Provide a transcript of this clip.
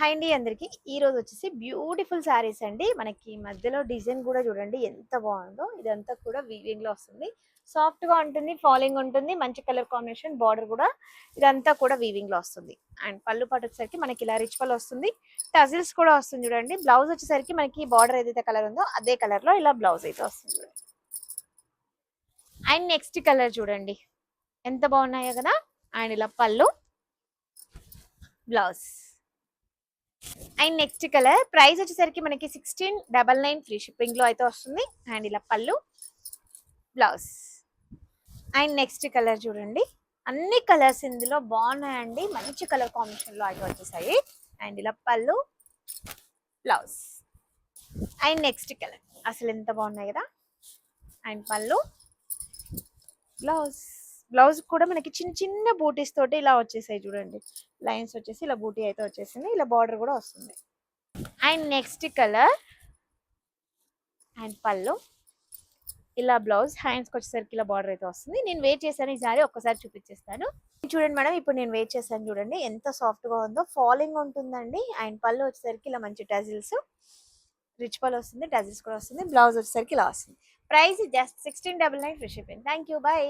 Hi అండి అందరికి. ఈ రోజు వచ్చేసి బ్యూటిఫుల్ శారీస్ అండి. మనకి మధ్యలో డిజైన్ కూడా చూడండి ఎంత బాగుందో. ఇదంతా కూడా వీవింగ్ లో వస్తుంది. సాఫ్ట్ గా ఉంటుంది, ఫాలింగ్ ఉంటుంది, మంచి కలర్ కాంబినేషన్, బార్డర్ కూడా ఇదంతా కూడా వీవింగ్ లో వస్తుంది. అండ్ పళ్ళు పాటు వచ్చేసరికి మనకి ఇలా రిచ్ పళ్ళు వస్తుంది, టజిల్స్ కూడా వస్తుంది చూడండి. బ్లౌజ్ వచ్చేసరికి మనకి బార్డర్ ఏదైతే కలర్ ఉందో అదే కలర్ లో ఇలా బ్లౌజ్ అయితే వస్తుంది చూడండి. అండ్ నెక్స్ట్ కలర్ చూడండి ఎంత బాగున్నాయో కదా. అండ్ ఇలా పళ్ళు, blouse. And next colour price వచ్చేసరికి మనకి 1699 ఫ్రీ షిప్పింగ్ లో అయితే వస్తుంది. అండ్ ఇలా పళ్ళు, బ్లౌజ్. అండ్ నెక్స్ట్ కలర్ చూడండి, అన్ని కలర్స్ ఇందులో బాగున్నాయండి, మంచి కలర్ కాంబినేషన్ లో అయితే వచ్చేసాయి. అండ్ ఇలా పళ్ళు, బ్లౌజ్. అండ్ నెక్స్ట్ కలర్ అసలు ఎంత బాగున్నాయి కదా. అండ్ పళ్ళు, బ్లౌజ్. బ్లౌజ్ కూడా మనకి చిన్న చిన్న బూటీస్ తోటి ఇలా వచ్చేసాయి చూడండి. లైన్స్ వచ్చేసి ఇలా బూటీ అయితే వచ్చేసింది, ఇలా బార్డర్ కూడా వస్తుంది. అండ్ నెక్స్ట్ కలర్ అండ్ పళ్ళు, ఇలా బ్లౌజ్. హ్యాండ్స్కి వచ్చేసరికి ఇలా బార్డర్ అయితే వస్తుంది. నేను వెయిట్ చేశాను, ఈసారి ఒక్కసారి చూపించేస్తాను. చూడండి మేడం, ఇప్పుడు నేను వెయిట్ చేశాను చూడండి ఎంత సాఫ్ట్ గా ఉందో. ఫాలింగ్ ఉంటుందండి. అండ్ పళ్ళు వచ్చేసరికి ఇలా మంచి టజిల్స్, రిచ్ పళ్ళు వస్తుంది, టజిల్స్ కూడా వస్తుంది. బ్లౌజ్ వచ్చేసరికి ఇలా వస్తుంది. Price just 1699 free shipping. Thank you, by.